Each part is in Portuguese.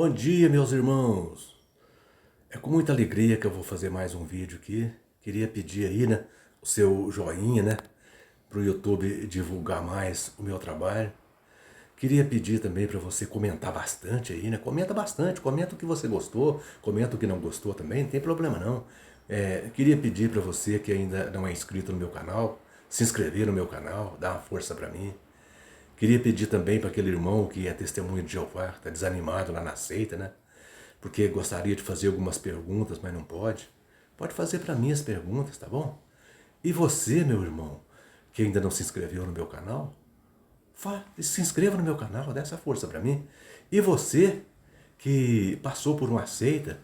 Bom dia, meus irmãos. É com muita alegria que eu vou fazer mais um vídeo aqui. Queria pedir aí, né, o seu joinha, né, para o YouTube divulgar mais o meu trabalho. Queria pedir também para você comentar bastante aí, né? Comenta bastante, comenta o que você gostou, comenta o que não gostou também, não tem problema não. Queria pedir para você que ainda não é inscrito no meu canal, se inscrever no meu canal, dar uma força para mim. Queria pedir também para aquele irmão que é testemunha de Jeová, está desanimado lá na seita, né? Porque gostaria de fazer algumas perguntas, mas não pode. Pode fazer para mim as perguntas, tá bom? E você, meu irmão, que ainda não se inscreveu no meu canal, se inscreva no meu canal, dá essa força para mim. E você que passou por uma seita,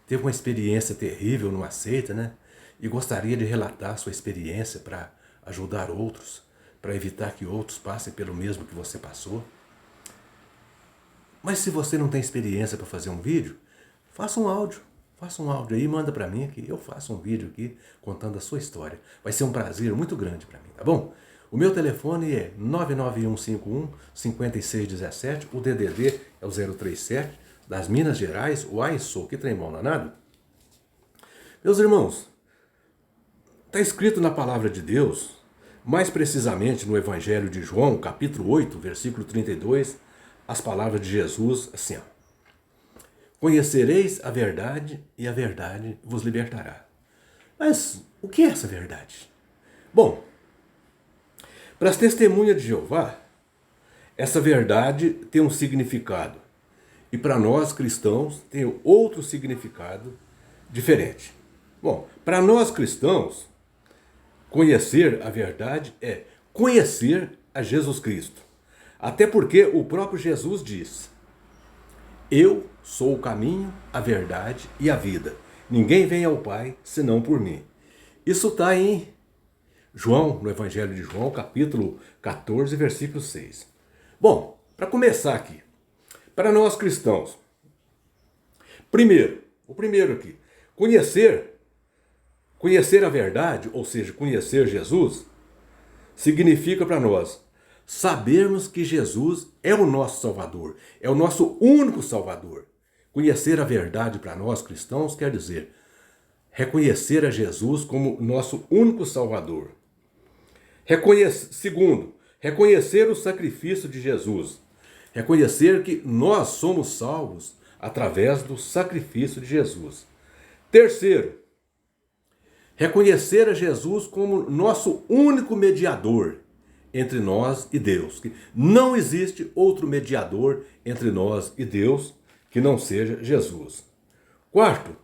teve uma experiência terrível numa seita, né? E gostaria de relatar sua experiência para ajudar outros, para evitar que outros passem pelo mesmo que você passou. Mas se você não tem experiência para fazer um vídeo, faça um áudio aí e manda para mim que eu faço um vídeo aqui contando a sua história. Vai ser um prazer muito grande para mim, tá bom? O meu telefone é 99151-5617, o DDD é o 037, das Minas Gerais, o Sou, que trem bom danado. Meus irmãos, está escrito na palavra de Deus, mais precisamente no Evangelho de João, capítulo 8, versículo 32, as palavras de Jesus assim, ó. Conhecereis a verdade e a verdade vos libertará. Mas o que é essa verdade? Bom, para as testemunhas de Jeová, essa verdade tem um significado. E para nós cristãos tem outro significado diferente. Bom, para nós cristãos, conhecer a verdade é conhecer a Jesus Cristo. Até porque o próprio Jesus diz: eu sou o caminho, a verdade e a vida. Ninguém vem ao Pai senão por mim. Isso está em João, no Evangelho de João, capítulo 14, versículo 6. Bom, para começar aqui, para nós cristãos, o primeiro aqui, conhecer a verdade, ou seja, conhecer Jesus, significa para nós sabermos que Jesus é o nosso Salvador, é o nosso único Salvador. Conhecer a verdade para nós cristãos quer dizer reconhecer a Jesus como nosso único Salvador. Segundo, reconhecer o sacrifício de Jesus. Reconhecer que nós somos salvos através do sacrifício de Jesus. Terceiro, reconhecer a Jesus como nosso único mediador entre nós e Deus. Que não existe outro mediador entre nós e Deus que não seja Jesus. Quarto,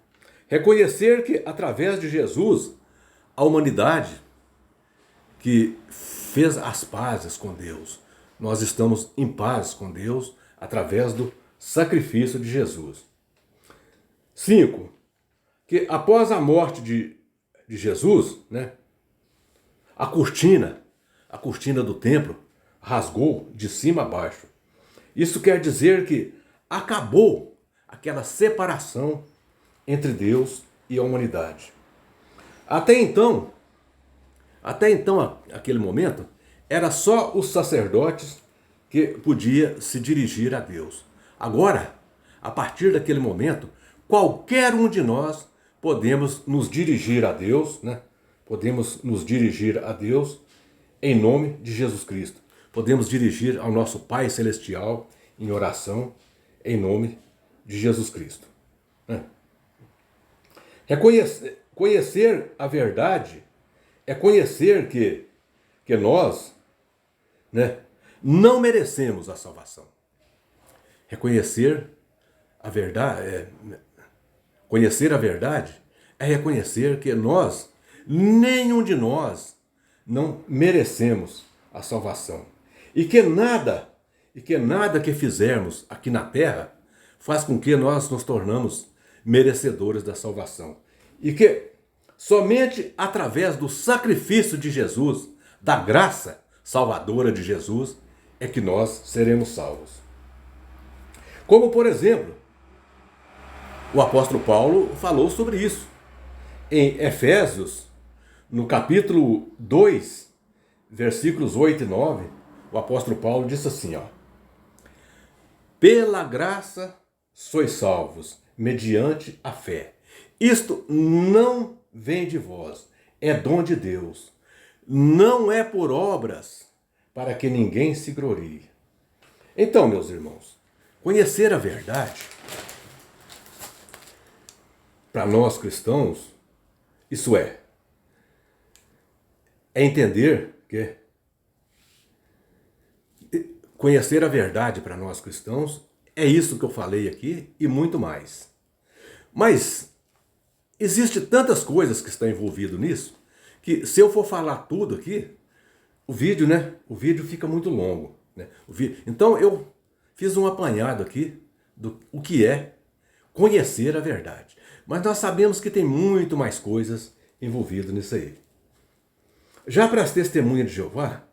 reconhecer que através de Jesus, a humanidade que fez as pazes com Deus, nós estamos em paz com Deus através do sacrifício de Jesus. 5. Que após a morte de Jesus, né, a cortina do templo rasgou de cima a baixo. Isso quer dizer que acabou aquela separação entre Deus e a humanidade. Até então, aquele momento, era só os sacerdotes que podia se dirigir a Deus. Agora, a partir daquele momento, qualquer um de nós podemos nos dirigir a Deus, né? Podemos nos dirigir a Deus em nome de Jesus Cristo. Podemos dirigir ao nosso Pai Celestial em oração em nome de Jesus Cristo. Conhecer a verdade é conhecer que nós, né, não merecemos a salvação. Conhecer a verdade é reconhecer que nenhum de nós, não merecemos a salvação. E que nada que fizermos aqui na terra faz com que nós nos tornamos merecedores da salvação. E que somente através do sacrifício de Jesus, da graça salvadora de Jesus, é que nós seremos salvos. Como, por exemplo, o apóstolo Paulo falou sobre isso. Em Efésios, no capítulo 2, versículos 8 e 9, o apóstolo Paulo disse assim, ó: pela graça sois salvos, mediante a fé. Isto não vem de vós, é dom de Deus. Não é por obras, para que ninguém se glorie. Então, meus irmãos, conhecer a verdade, para nós cristãos, isso é entender que conhecer a verdade para nós cristãos é isso que eu falei aqui e muito mais. Mas existe tantas coisas que estão envolvidas nisso, que se eu for falar tudo aqui, o vídeo, né? O vídeo fica muito longo, né? Então eu fiz um apanhado aqui do o que é conhecer a verdade. Mas nós sabemos que tem muito mais coisas envolvidas nisso aí. Já para as testemunhas de Jeová,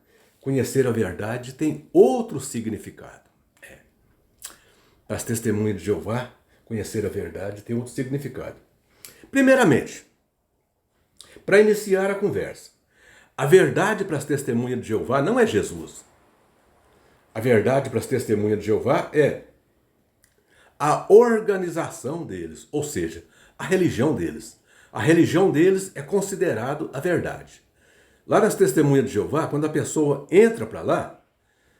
conhecer a verdade tem outro significado. Para as testemunhas de Jeová, conhecer a verdade tem outro significado. Primeiramente, para iniciar a conversa, a verdade para as testemunhas de Jeová não é Jesus. A verdade para as testemunhas de Jeová é a organização deles, ou seja, a religião deles. A religião deles é considerado a verdade. Lá nas testemunhas de Jeová, quando a pessoa entra para lá,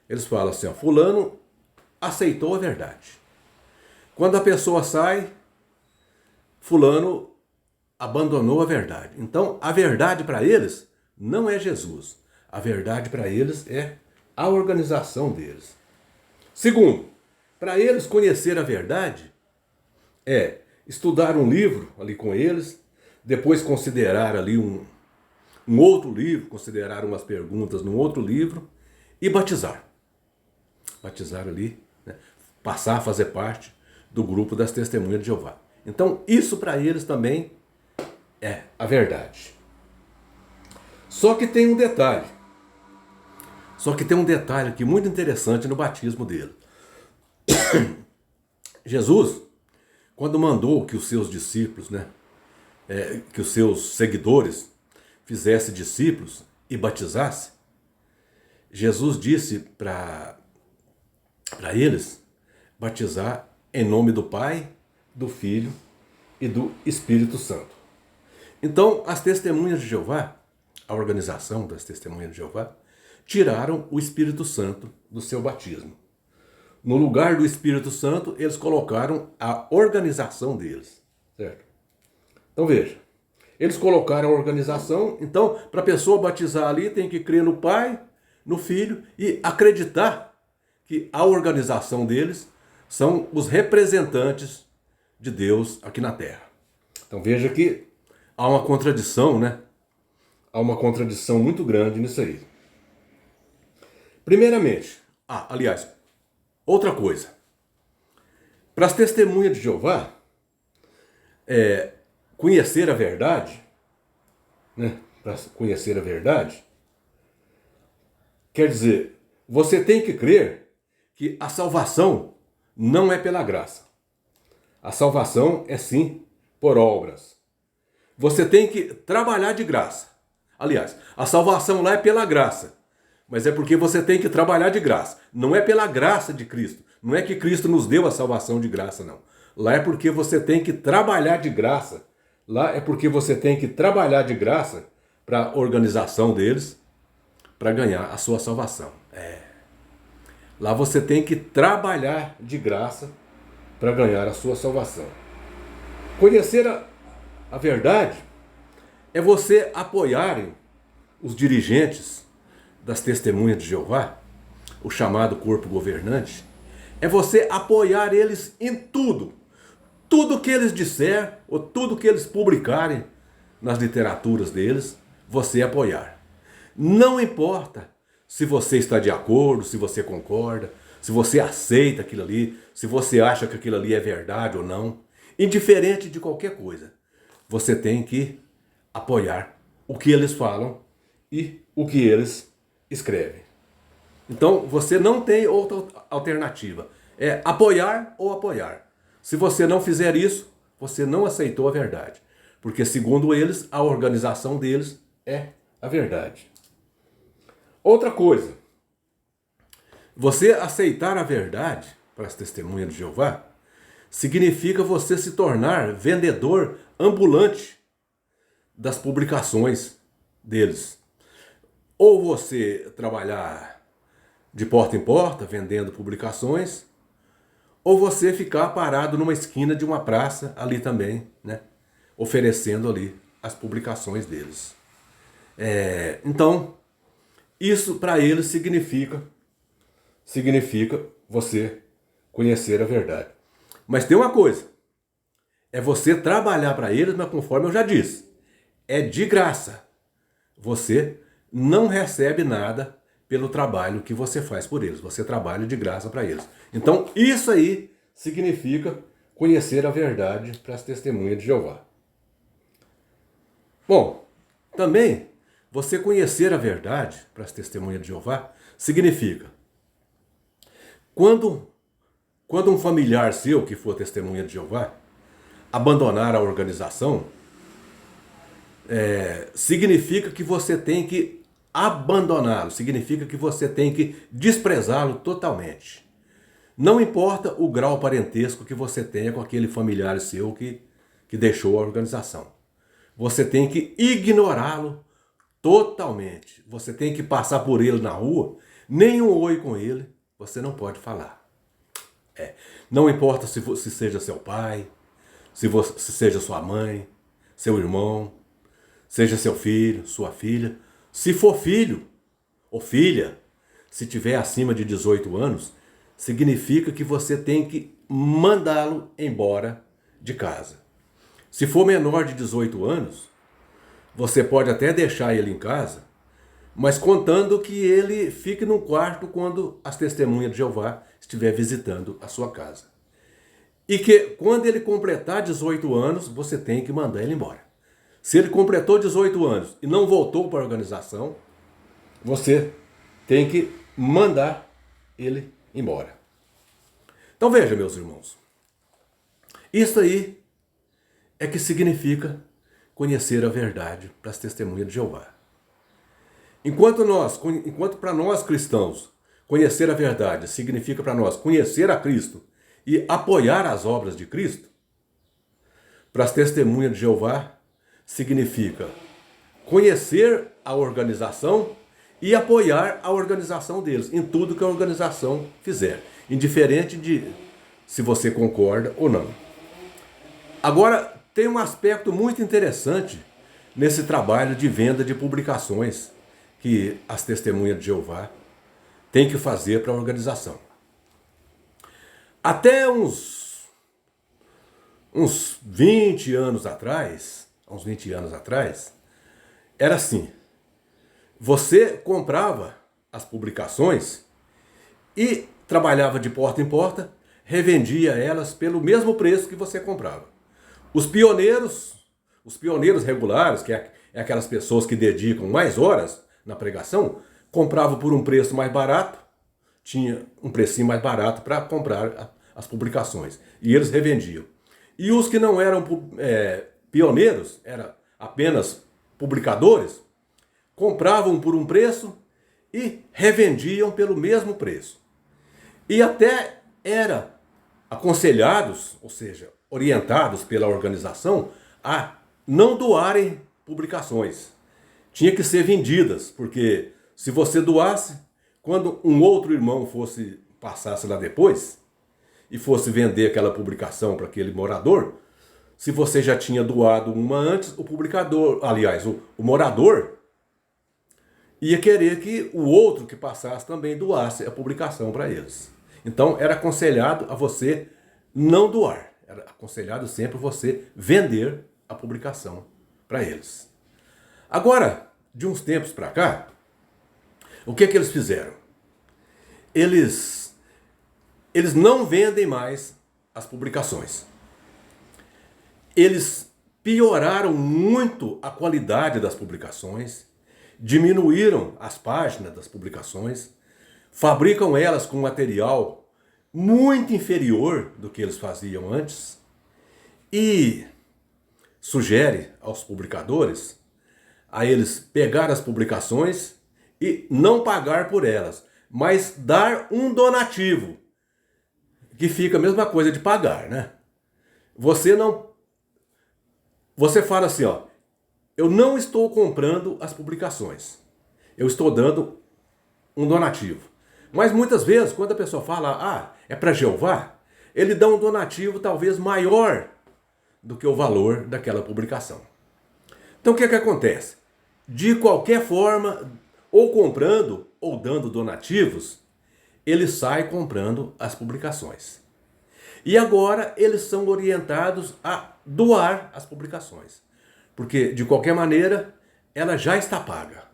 eles falam assim, ó, fulano aceitou a verdade. Quando a pessoa sai, fulano abandonou a verdade. Então, a verdade para eles não é Jesus. A verdade para eles é a organização deles. Segundo, para eles conhecer a verdade é estudar um livro ali com eles, depois considerar ali um outro livro, considerar umas perguntas num outro livro e batizar. Batizar ali, né? Passar a fazer parte do grupo das testemunhas de Jeová. Então, isso para eles também é a verdade. Só que tem um detalhe. Só que tem um detalhe aqui muito interessante no batismo dele. Jesus, quando mandou que os seus discípulos, né, que os seus seguidores fizessem discípulos e batizassem, Jesus disse para eles batizar em nome do Pai, do Filho e do Espírito Santo. Então, as testemunhas de Jeová, a organização das testemunhas de Jeová, tiraram o Espírito Santo do seu batismo. No lugar do Espírito Santo, eles colocaram a organização deles, certo? Então veja, eles colocaram a organização, então para a pessoa batizar ali tem que crer no Pai, no Filho e acreditar que a organização deles são os representantes de Deus aqui na Terra. Então veja que há uma contradição, né? Há uma contradição muito grande nisso aí. Primeiramente, aliás, outra coisa. Para as testemunhas de Jeová, conhecer a verdade, né? Para conhecer a verdade, quer dizer, você tem que crer que a salvação não é pela graça. A salvação é sim por obras. Você tem que trabalhar de graça. Aliás, a salvação lá é pela graça. Mas é porque você tem que trabalhar de graça. Não é pela graça de Cristo. Não é que Cristo nos deu a salvação de graça, não. Lá é porque você tem que trabalhar de graça. Lá é porque você tem que trabalhar de graça para a organização deles, para ganhar a sua salvação. Lá você tem que trabalhar de graça para ganhar a sua salvação. Conhecer a verdade é você apoiarem os dirigentes das testemunhas de Jeová, o chamado corpo governante, é você apoiar eles em tudo. Tudo que eles disser, ou tudo que eles publicarem nas literaturas deles, você apoiar. Não importa se você está de acordo, se você concorda, se você aceita aquilo ali, se você acha que aquilo ali é verdade ou não. Indiferente de qualquer coisa, você tem que apoiar o que eles falam e o que eles escrevem. Então, você não tem outra alternativa. É apoiar ou apoiar. Se você não fizer isso, você não aceitou a verdade. Porque, segundo eles, a organização deles é a verdade. Outra coisa. Você aceitar a verdade para as testemunhas de Jeová significa você se tornar vendedor ambulante das publicações deles. Ou você trabalhar de porta em porta, vendendo publicações, ou você ficar parado numa esquina de uma praça ali também, né? Oferecendo ali as publicações deles. Então, isso para eles significa você conhecer a verdade. Mas tem uma coisa, é você trabalhar para eles, mas conforme eu já disse, é de graça. Você não recebe nada pelo trabalho que você faz por eles. Você trabalha de graça para eles. Então, isso aí significa conhecer a verdade para as testemunhas de Jeová. Bom, também você conhecer a verdade para as testemunhas de Jeová significa quando um familiar seu que for testemunha de Jeová abandonar a organização, significa que você tem que abandoná-lo, significa que você tem que desprezá-lo totalmente. Não importa o grau parentesco que você tenha com aquele familiar seu que deixou a organização. Você tem que ignorá-lo totalmente. Você tem que passar por ele na rua, nem um oi com ele, você não pode falar. Não importa se seja seu pai, se seja sua mãe, seu irmão, seja seu filho, sua filha. Se for filho ou filha, se tiver acima de 18 anos, significa que você tem que mandá-lo embora de casa. Se for menor de 18 anos, você pode até deixar ele em casa, mas contando que ele fique num quarto quando as testemunhas de Jeová estiver visitando a sua casa. E que quando ele completar 18 anos, você tem que mandar ele embora. Se ele completou 18 anos e não voltou para a organização, você tem que mandar ele embora. Então veja, meus irmãos, isso aí é que significa conhecer a verdade para as testemunhas de Jeová. Enquanto para nós cristãos, conhecer a verdade significa para nós conhecer a Cristo e apoiar as obras de Cristo, para as testemunhas de Jeová significa conhecer a organização e apoiar a organização deles em tudo que a organização fizer, indiferente de se você concorda ou não. Agora, tem um aspecto muito interessante nesse trabalho de venda de publicações que as testemunhas de Jeová têm que fazer para a organização. Até uns 20 anos atrás, era assim. Você comprava as publicações e trabalhava de porta em porta, revendia elas pelo mesmo preço que você comprava. Os pioneiros regulares, que é aquelas pessoas que dedicam mais horas na pregação, compravam por um preço mais barato, tinha um precinho mais barato para comprar as publicações. E eles revendiam. E os que não eram pioneiros, eram apenas publicadores, compravam por um preço e revendiam pelo mesmo preço. E até era aconselhados, ou seja, orientados pela organização a não doarem publicações. Tinha que ser vendidas, porque se você doasse, quando um outro irmão passasse lá depois e fosse vender aquela publicação para aquele morador, se você já tinha doado uma antes, o morador ia querer que o outro que passasse também doasse a publicação para eles. Então era aconselhado a você não doar. Era aconselhado sempre você vender a publicação para eles. Agora, de uns tempos para cá, o que eles fizeram? Eles não vendem mais as publicações. Eles pioraram muito a qualidade das publicações, diminuíram as páginas das publicações, fabricam elas com material muito inferior do que eles faziam antes e sugere aos publicadores a eles pegar as publicações e não pagar por elas, mas dar um donativo, que fica a mesma coisa de pagar, né? Você não, você fala assim, ó, eu não estou comprando as publicações. Eu estou dando um donativo. Mas muitas vezes, quando a pessoa fala, é para Jeová, ele dá um donativo talvez maior do que o valor daquela publicação. Então o que é que acontece? De qualquer forma, ou comprando ou dando donativos, ele sai comprando as publicações. E agora eles são orientados a doar as publicações. Porque, de qualquer maneira, ela já está paga.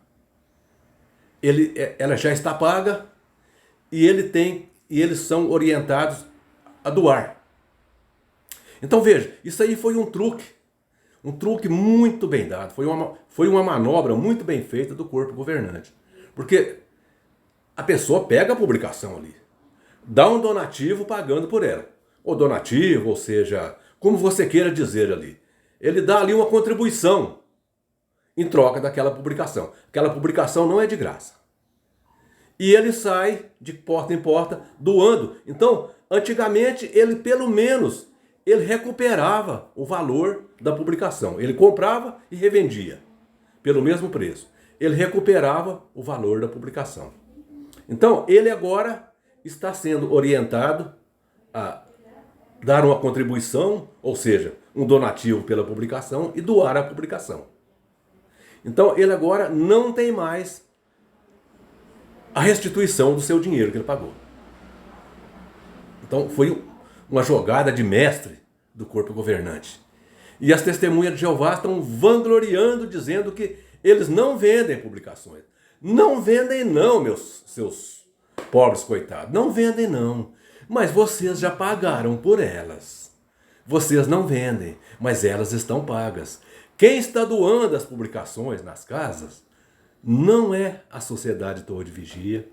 Ela já está paga e eles são orientados a doar. Então veja, isso aí foi um truque muito bem dado, foi uma manobra muito bem feita do corpo governante. Porque a pessoa pega a publicação ali, dá um donativo pagando por ela. Ou donativo, ou seja, como você queira dizer ali. Ele dá ali uma contribuição em troca daquela publicação. Aquela publicação não é de graça. E ele sai de porta em porta doando. Então, antigamente, ele pelo menos ele recuperava o valor da publicação. Ele comprava e revendia pelo mesmo preço. Ele recuperava o valor da publicação. Então, ele agora está sendo orientado a dar uma contribuição, ou seja, um donativo pela publicação e doar a publicação. Então, ele agora não tem mais a restituição do seu dinheiro que ele pagou. Então, foi uma jogada de mestre do corpo governante. E as testemunhas de Jeová estão vangloriando, dizendo que eles não vendem publicações. Não vendem não, seus pobres coitados. Não vendem não. Mas vocês já pagaram por elas. Vocês não vendem, mas elas estão pagas. Quem está doando as publicações nas casas não é a Sociedade Torre de Vigia,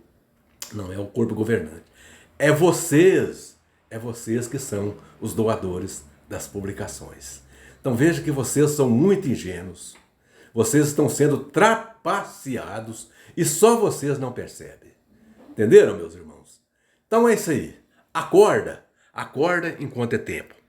não é o corpo governante. É vocês que são os doadores das publicações. Então veja que vocês são muito ingênuos. Vocês estão sendo trapaceados e só vocês não percebem. Entenderam, meus irmãos? Então é isso aí. Acorda enquanto é tempo.